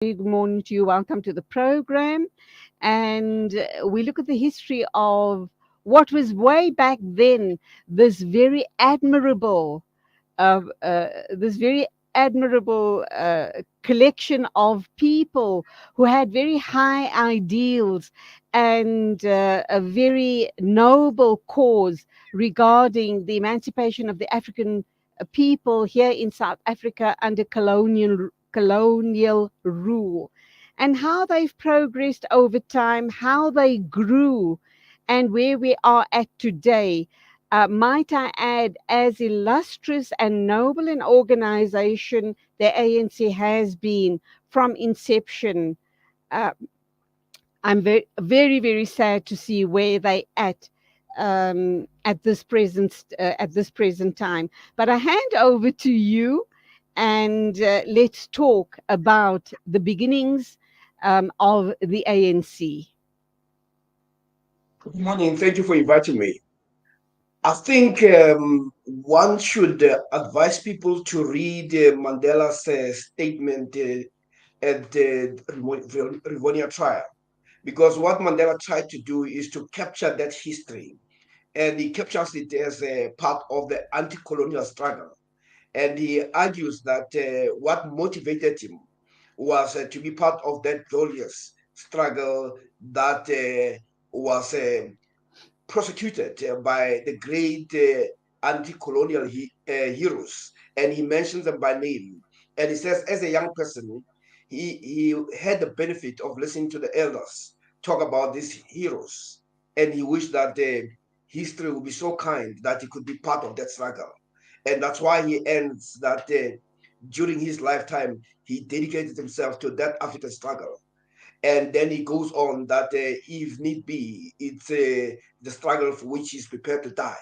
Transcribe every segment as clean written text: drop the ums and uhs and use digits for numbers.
Good morning to you. Welcome to the program. And we look at the history of what was way back then this very admirable, this very admirable collection of people who had very high ideals and a very noble cause regarding the emancipation of the African people here in South Africa under colonial rule, and how they've progressed over time, how they grew, and where we are at today. Might I add, as illustrious and noble an organization the ANC has been from inception, uh, I'm very sad to see where they at this present time. But I hand over to you, and let's talk about the beginnings of the ANC. Good morning. Thank you for inviting me. I think one should advise people to read Mandela's statement at the Rivonia trial, because what Mandela tried to do is to capture that history, and he captures it as a part of the anti-colonial struggle. And he argues that what motivated him was to be part of that glorious struggle that was prosecuted by the great anti-colonial heroes, and he mentions them by name. And he says, as a young person, he had the benefit of listening to the elders talk about these heroes, and he wished that the history would be so kind that he could be part of that struggle. And that's why he ends that during his lifetime, he dedicated himself to that African struggle. And then he goes on that if need be, it's the struggle for which he's prepared to die.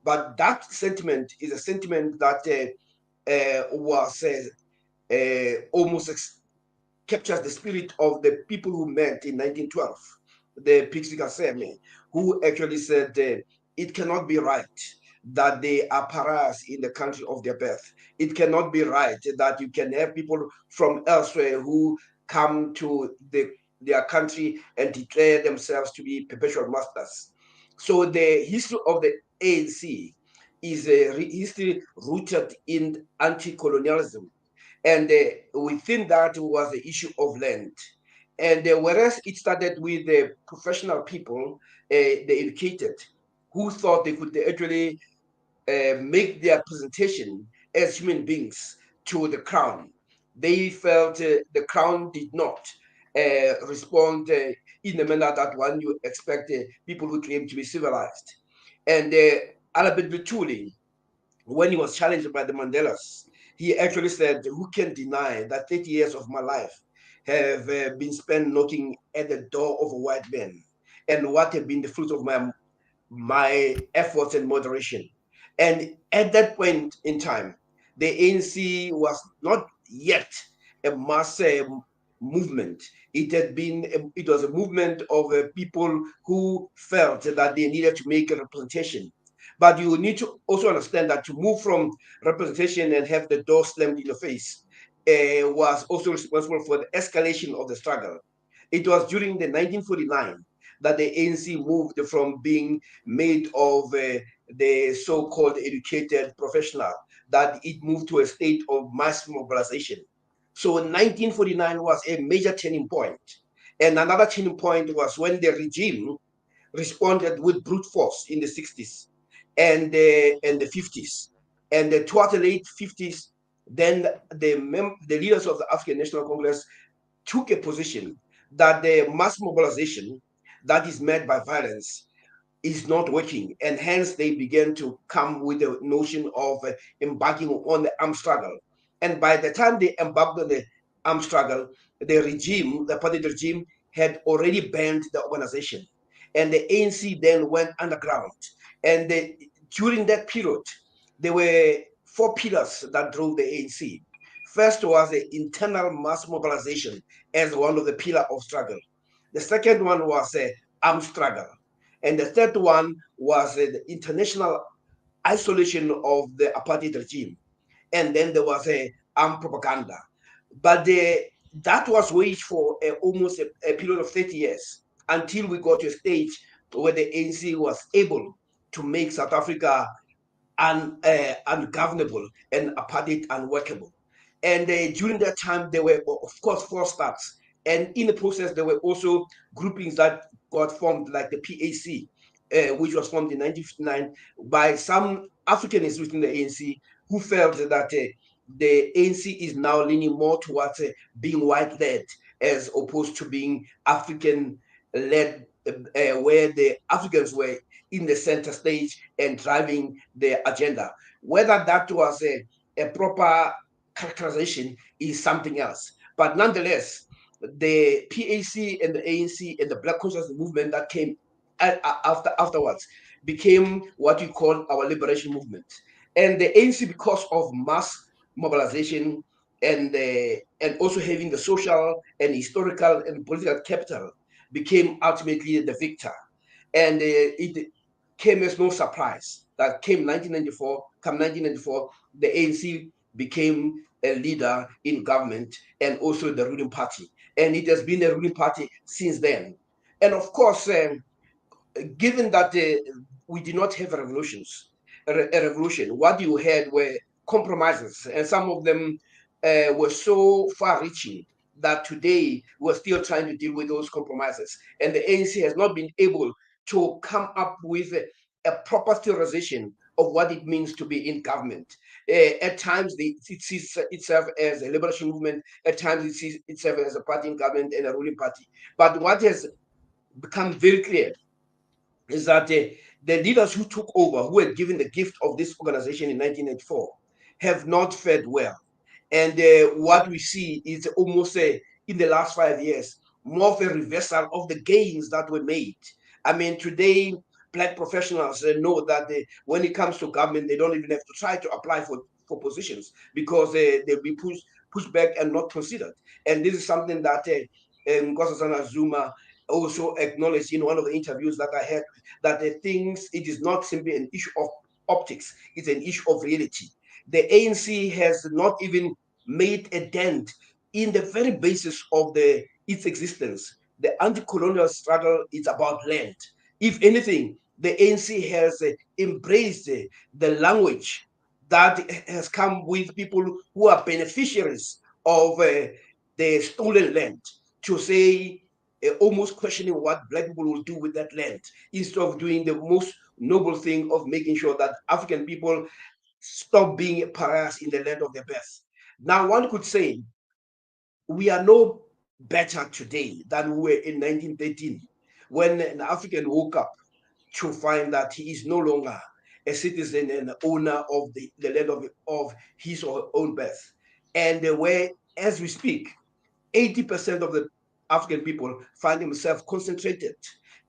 But that sentiment is a sentiment that was almost captures the spirit of the people who met in 1912, the Pixie Gaseme, who actually said it cannot be right that they are pariahs in the country of their birth. It cannot be right that you can have people from elsewhere who come to their country and declare themselves to be perpetual masters. So the history of the ANC is a history rooted in anti-colonialism, and within that was the issue of land. And whereas it started with the professional people, the educated, who thought they could actually make their presentation as human beings to the crown, they felt the crown did not respond in the manner that one you expect people who claim to be civilized. And Albert Bituli, when he was challenged by the Mandelas, he actually said, "Who can deny that 30 years of my life have been spent knocking at the door of a white man? And what have been the fruit of my efforts and moderation?" And at that point in time, the ANC was not yet a mass movement. It was a movement of people who felt that they needed to make a representation. But you need to also understand that to move from representation and have the door slammed in your face was also responsible for the escalation of the struggle. It was during the 1949 that the ANC moved from being made of the so-called educated professional, that it moved to a state of mass mobilization. So 1949 was a major turning point. And another turning point was when the regime responded with brute force in the 60s and the 50s. And towards the late 50s, then the leaders of the African National Congress took a position that the mass mobilization that is met by violence is not working, and hence they began to come with the notion of embarking on the armed struggle. And by the time they embarked on the armed struggle, the party regime, had already banned the organization, and the ANC then went underground. And during that period, there were four pillars that drove the ANC. First was the internal mass mobilization as one of the pillar of struggle. The second one was a armed struggle. And the third one was the international isolation of the apartheid regime. And then there was a armed propaganda. But that was waged for almost a period of 30 years until we got to a stage where the ANC was able to make South Africa ungovernable and apartheid unworkable. And during that time, there were, of course, false starts. And in the process, there were also groupings that got formed, like the PAC, which was formed in 1959 by some Africanists within the ANC who felt that the ANC is now leaning more towards being white led as opposed to being African led, where the Africans were in the center stage and driving the agenda. Whether that was a proper characterization is something else. But nonetheless, the PAC and the ANC and the Black Consciousness movement that came afterwards became what we call our liberation movement. And the ANC, because of mass mobilization and also having the social and historical and political capital, became ultimately the victor. And it came as no surprise that came 1994, come 1994, the ANC became a leader in government and also the ruling party. And it has been a ruling party since then. And of course, given that we did not have revolutions, a revolution, what you had were compromises, and some of them were so far-reaching that today we're still trying to deal with those compromises. And the ANC has not been able to come up with a proper theorization of what it means to be in government. At times, it sees itself as a liberation movement. At times, it sees itself as a party in government and a ruling party. But what has become very clear is that the leaders who took over, who had given the gift of this organization in 1994, have not fared well. And what we see is almost in the last 5 years, more of a reversal of the gains that were made. I mean, today, Black professionals know that when it comes to government, they don't even have to try to apply for positions because they'll be pushed back and not considered. And this is something that Nkosazana Zuma also acknowledged in one of the interviews that I had, that the things, it is not simply an issue of optics, it's an issue of reality. The ANC has not even made a dent in the very basis of its existence. The anti-colonial struggle is about land. If anything, the ANC has embraced the language that has come with people who are beneficiaries of the stolen land to say, almost questioning what Black people will do with that land instead of doing the most noble thing of making sure that African people stop being pariahs in the land of their birth. Now, one could say we are no better today than we were in 1913 when an African woke up to find that he is no longer a citizen and owner of the land of his or her own birth. And where, as we speak, 80% of the African people find themselves concentrated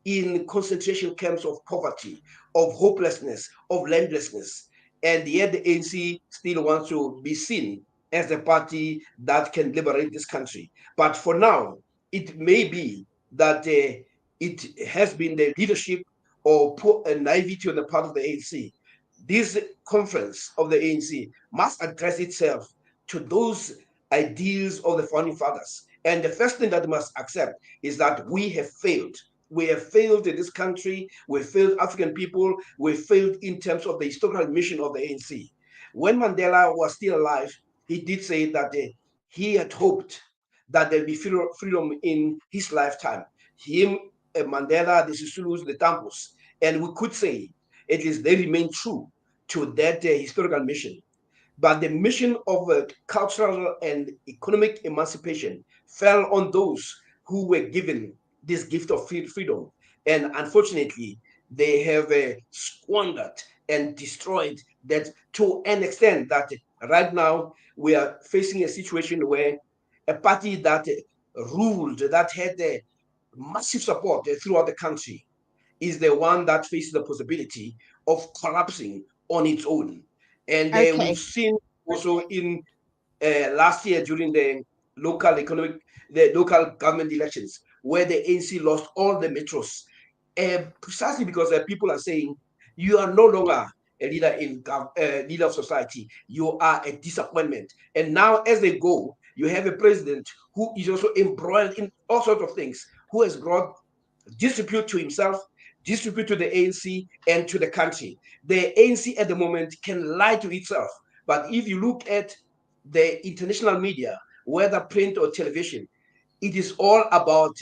in concentration camps of poverty, of hopelessness, of landlessness. And yet the ANC still wants to be seen as the party that can liberate this country. But for now, it may be that it has been the leadership or poor naivety on the part of the ANC. This conference of the ANC must address itself to those ideals of the founding fathers. And the first thing that we must accept is that we have failed. We have failed in this country. We failed African people. We failed in terms of the historical mission of the ANC. When Mandela was still alive, he did say that he had hoped that there'd be freedom in his lifetime. Him, Mandela, the Sisulus, the Tampos. And we could say at least they remain true to that historical mission. But the mission of cultural and economic emancipation fell on those who were given this gift of freedom. And unfortunately, they have squandered and destroyed that to an extent that right now we are facing a situation where a party that ruled, that had massive support throughout the country, is the one that faces the possibility of collapsing on its own. And we've Okay. seen also in last year during the local government elections, where the ANC lost all the metros, precisely because people are saying you are no longer a leader of society. You are a disappointment. And now, as they go, You have a president who is also embroiled in all sorts of things, who has brought distribute to himself, distribute to the ANC and to the country. The ANC at the moment can lie to itself. But if you look at the international media, whether print or television, it is all about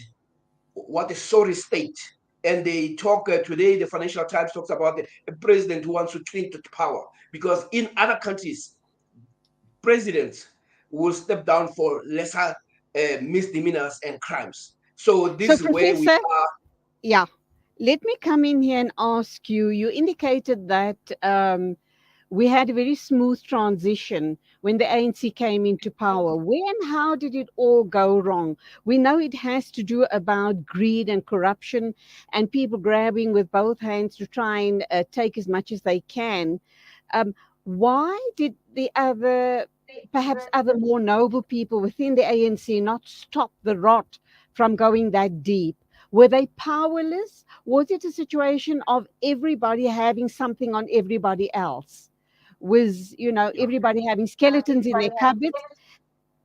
what a sorry state. And they talk today, the Financial Times talks about a president who wants to cling to power. Because in other countries, presidents will step down for lesser misdemeanors and crimes. So So, this is where we Professor, are. yeah, let me come in here and ask you. You indicated that we had a very smooth transition when the ANC came into power. Where and how did it all go wrong? We know it has to do about greed and corruption and people grabbing with both hands to try and take as much as they can. Um, why did the other, perhaps other more noble people within the ANC not stop the rot from going that deep? Were they powerless? Was it a situation of everybody having something on everybody else? Was, you know, everybody having skeletons in their cupboards,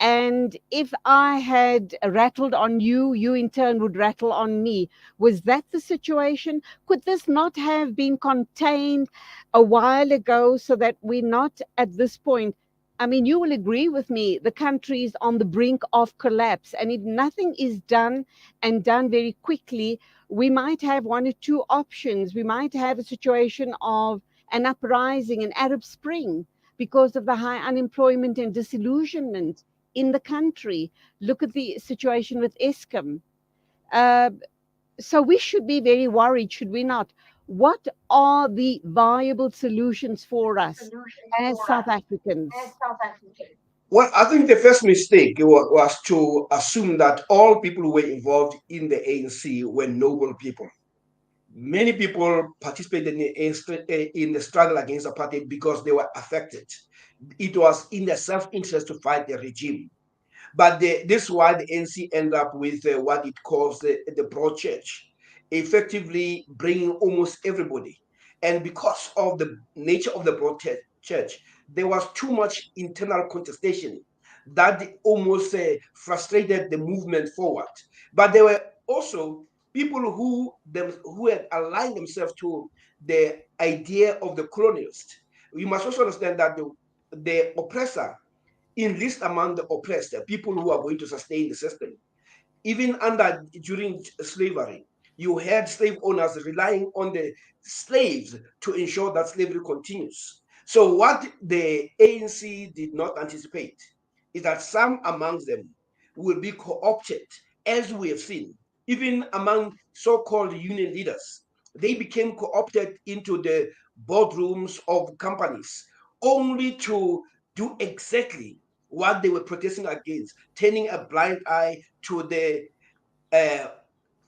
and if I had rattled on you, you in turn would rattle on me? Was that the situation? Could this not have been contained a while ago so that we're not at this point? I mean, you will agree with me, the country is on the brink of collapse. And if nothing is done and done very quickly, we might have one or two options. We might have a situation of an uprising, an Arab Spring, because of the high unemployment and disillusionment in the country. Look at the situation with Eskom. Uh, so we should be very worried, should we not? What are the viable solutions for us as South Africans? Well, I think the first mistake was to assume that all people who were involved in the ANC were noble people. Many people participated in the struggle against apartheid because they were affected. It was in their self-interest to fight the regime. But this is why the NC ended up with what it calls the broad church, effectively bringing almost everybody. And because of the nature of the broad church, there was too much internal contestation that almost frustrated the movement forward. But there were also people who had aligned themselves to the idea of the colonialist. You must also understand that the oppressor enlist among the oppressed people who are going to sustain the system. Even during slavery, you had slave owners relying on the slaves to ensure that slavery continues. So what the ANC did not anticipate is that some amongst them will be co-opted, as we have seen, even among so-called union leaders. They became co-opted into the boardrooms of companies only to do exactly what they were protesting against, turning a blind eye to the uh,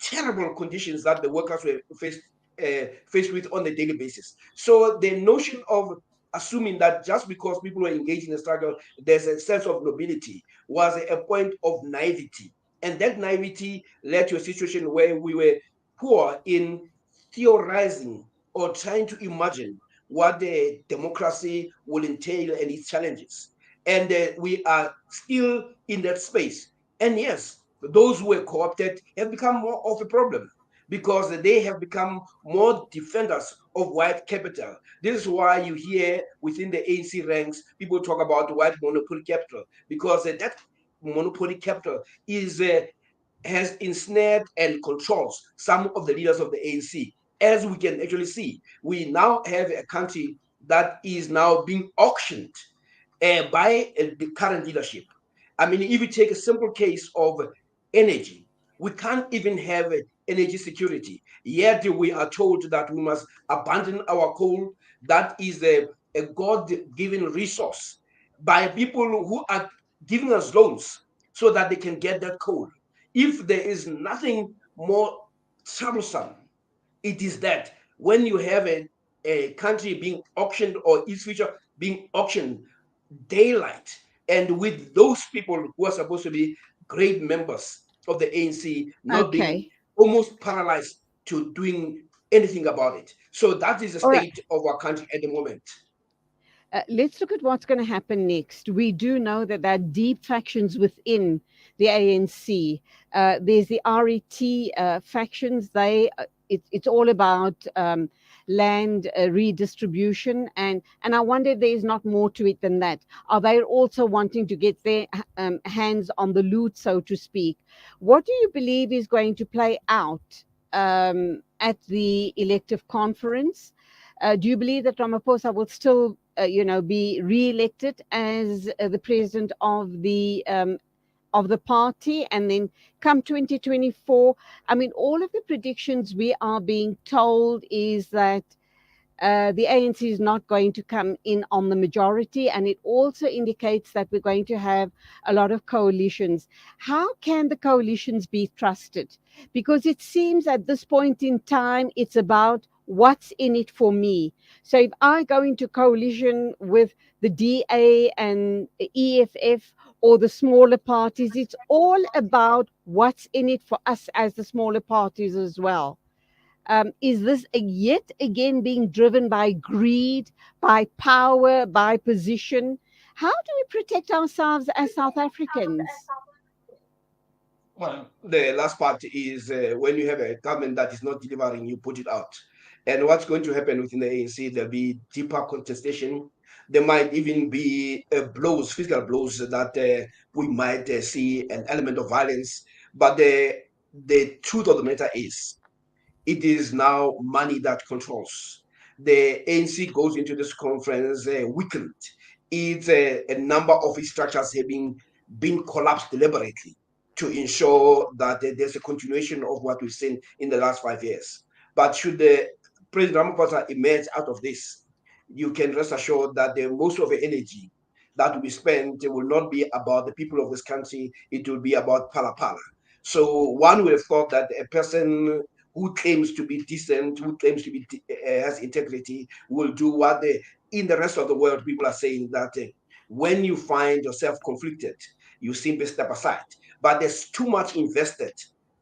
terrible conditions that the workers were faced with on a daily basis. So the notion of assuming that just because people were engaged in a struggle, there's a sense of nobility was a point of naivety. And that naivety led to a situation where we were poor in theorizing or trying to imagine what the democracy will entail and its challenges. And we are still in that space. And yes, those who were co-opted have become more of a problem because they have become more defenders of white capital. This is why you hear within the ANC ranks people talk about white monopoly capital, because that monopoly capital is has ensnared and controls some of the leaders of the ANC. As we can actually see, we now have a country that is now being auctioned by the current leadership. I mean, if you take a simple case of energy, we can't even have energy security. Yet we are told that we must abandon our coal. That is a God given resource by people who are giving us loans so that they can get that coal. If there is nothing more troublesome, it is that when you have a country being auctioned or its future being auctioned daylight, and with those people who are supposed to be great members of the ANC not being Okay. almost paralyzed to doing anything about it. So that is the All right. state of our country at the moment. let's look at what's going to happen next. We do know that there are deep factions within the ANC. There's the RET factions. It's all about land redistribution, and I wonder if there's not more to it than that. Are they also wanting to get their hands on the loot, so to speak? What do you believe is going to play out at the elective conference? Do you believe that Ramaphosa will still, be re-elected as the president of the party, and then come 2024? I mean, all of the predictions we are being told is that the ANC is not going to come in on the majority, and it also indicates that we're going to have a lot of coalitions. How can the coalitions be trusted? Because it seems at this point in time, it's about what's in it for me. So if I go into coalition with the DA and EFF or the smaller parties, it's all about what's in it for us as the smaller parties as well. Is this yet again being driven by greed, by power, by position? How do we protect ourselves as South Africans? Well, the last part is when you have a government that is not delivering, you put it out. And what's going to happen within the ANC? There'll be deeper contestation. There might even be blows, physical blows that we might see an element of violence. But the truth of the matter is, it is now money that controls. The ANC goes into this conference weakened. It's a number of its structures have been collapsed deliberately to ensure that there's a continuation of what we've seen in the last 5 years. But should the President Ramaphosa emerge out of this, you can rest assured that the most of the energy that will be spent will not be about the people of this country, it will be about Pala Pala. So one would have thought that a person who claims to be decent, who claims to be has integrity, will do what in the rest of the world people are saying that when you find yourself conflicted, you simply step aside. But there's too much invested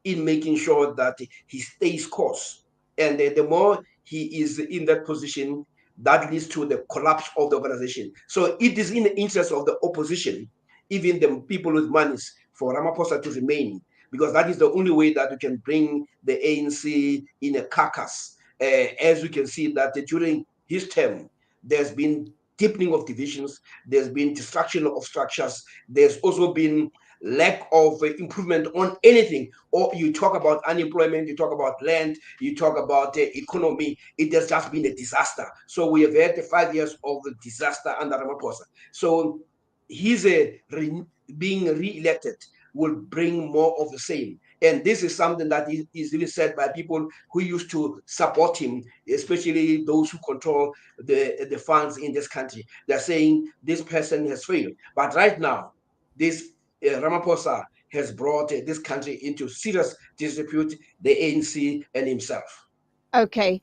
in making sure that he stays course, and the more he is in that position, that leads to the collapse of the organization. So it is in the interest of the opposition, even the people with monies, for Ramaphosa to remain, because that is the only way that we can bring the ANC in a carcass. As we can see that during his term, there's been deepening of divisions, there's been destruction of structures, there's also been lack of improvement on anything. Or you talk about unemployment, you talk about land, you talk about the economy, it has just been a disaster. So we have had the 5 years of disaster under Ramaphosa. So he's being re-elected will bring more of the same. And this is something that is really said by people who used to support him, especially those who control the funds in this country. They're saying this person has failed. But right now, this Ramaphosa has brought this country into serious disrepute, the ANC and himself. Okay.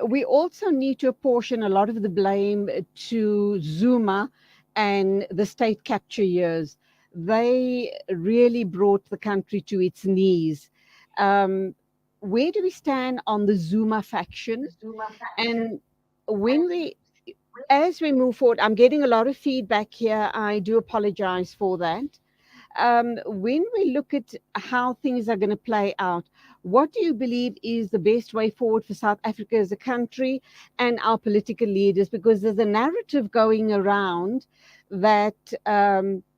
We also need to apportion a lot of the blame to Zuma and the state capture years. They really brought the country to its knees. Um, where do we stand on the Zuma faction? And when we, as we move forward, I'm getting a lot of feedback here. I do apologize for that. When we look at how things are going to play out, what do you believe is the best way forward for South Africa as a country and our political leaders? Because there's a narrative going around that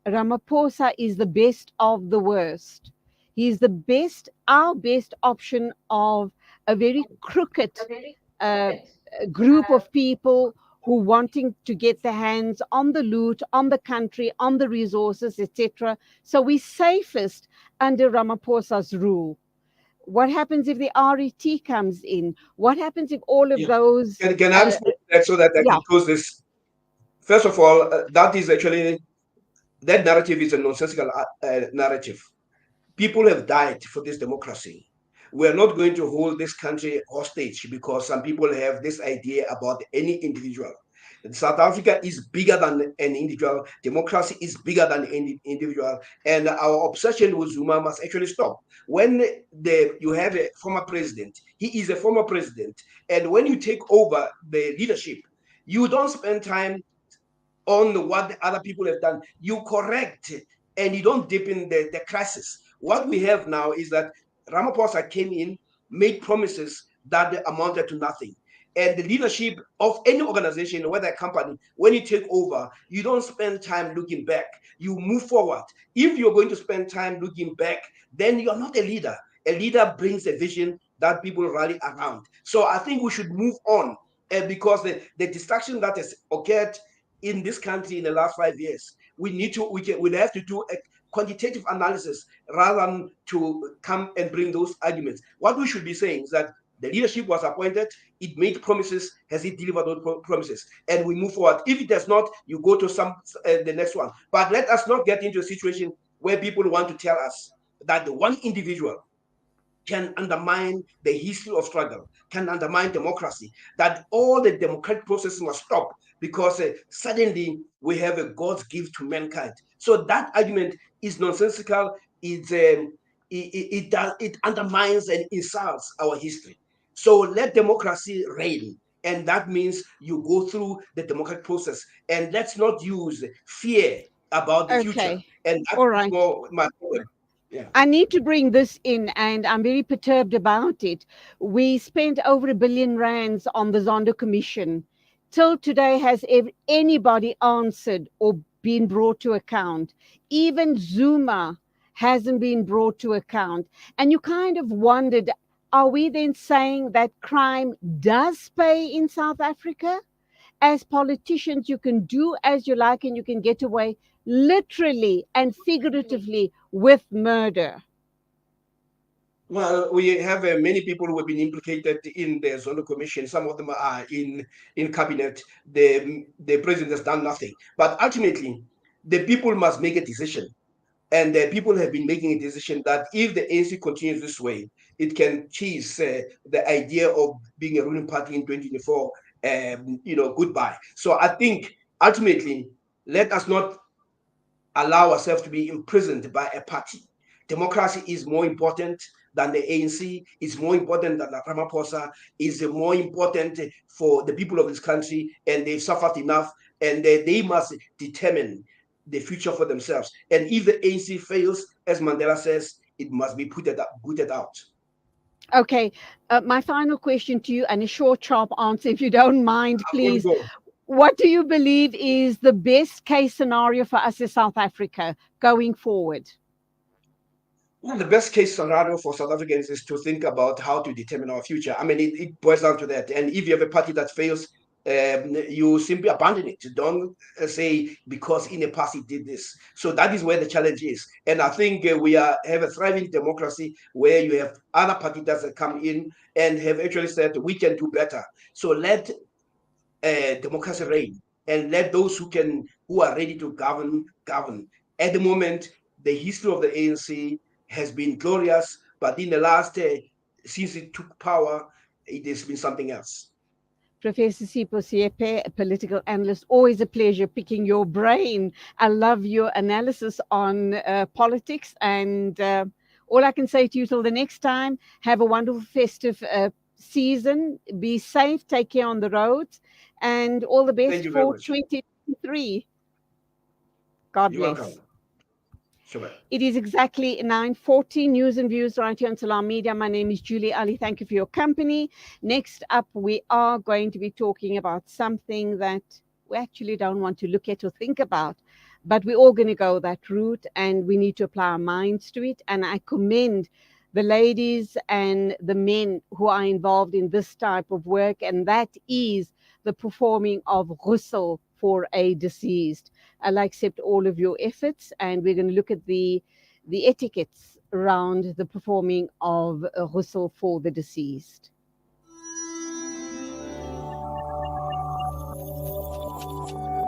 Ramaphosa is the best of the worst. He's the best, our best option of a very crooked uh, group of people who wanting to get their hands on the loot, on the country, on the resources, etc. So we're safest under Ramaphosa's rule. What happens if the RET comes in? What happens if all of Yeah. those? Can I respond to that so that I Yeah. can close this? First of all, that is actually, that narrative is a nonsensical narrative. People have died for this democracy. We are not going to hold this country hostage because some people have this idea about any individual. South Africa is bigger than an individual. Democracy is bigger than any individual. And our obsession with Zuma must actually stop. When you have a former president, he is a former president. And when you take over the leadership, you don't spend time on what the other people have done. You correct and you don't deepen the crisis. What we have now is that Ramaphosa came in, made promises that amounted to nothing. And the leadership of any organization, whether a company, when you take over, you don't spend time looking back. You move forward. If you're going to spend time looking back, then you're not a leader. A leader brings a vision that people rally around. So I think we should move on because the distraction that has occurred in this country in the last 5 years, we'll have to do a quantitative analysis rather than to come and bring those arguments. What we should be saying is that the leadership was appointed, it made promises, has it delivered those promises? And we move forward. If it does not, you go to the next one. But let us not get into a situation where people want to tell us that the one individual can undermine the history of struggle, can undermine democracy, that all the democratic processes must stop because suddenly we have a God's gift to mankind. So that argument is nonsensical. It undermines and insults our history. So let democracy reign. And that means you go through the democratic process. And let's not use fear about the future. Okay. And that All is right. more my problem. Yeah. I need to bring this in, and I'm very perturbed about it. We spent over R1 billion on the Zondo Commission. Till today, has anybody answered or been brought to account? Even Zuma hasn't been brought to account. And you kind of wondered, are we then saying that crime does pay in South Africa? As politicians, you can do as you like and you can get away literally and figuratively with murder. Well, we have many people who have been implicated in the Zondo Commission. Some of them are in cabinet. The president has done nothing. But ultimately, the people must make a decision. And the people have been making a decision that if the ANC continues this way, it can chase the idea of being a ruling party in 2024, goodbye. So I think ultimately, let us not allow ourselves to be imprisoned by a party. Democracy is more important than the ANC, is more important than the Ramaphosa, is more important for the people of this country, and they've suffered enough, and they must determine the future for themselves. And if the ANC fails, as Mandela says, it must be booted out. Okay, my final question to you, and a short, sharp answer, if you don't mind, I'm going to please. go. What do you believe is the best case scenario for us in South Africa going forward? Well, the best case scenario for South Africans is to think about how to determine our future. I mean, it boils down to that. And if you have a party that fails, you simply abandon it. You don't say because in the past it did this. So that is where the challenge is. And I think we have a thriving democracy where you have other parties that come in and have actually said we can do better. So let democracy reign and let those who are ready to govern. At the moment, the history of the ANC has been glorious, but in the last since it took power, it has been something else. Professor Sipho Siepe, a political analyst, always a pleasure picking your brain. I love your analysis on politics. And all I can say to you till the next time, have a wonderful festive season. Be safe, take care on the roads, and all the Thank best you very for much. 2023. God You're welcome. bless. Sure. It is exactly 9:40. News and views right here on Salam Media. My name is Julie Ali. Thank you for your company. Next up, we are going to be talking about something that we actually don't want to look at or think about, but we're all going to go that route and we need to apply our minds to it. And I commend the ladies and the men who are involved in this type of work, and that is the performing of ghusl for a deceased. I'll accept all of your efforts, and we're going to look at the etiquettes around the performing of a ghusl for the deceased.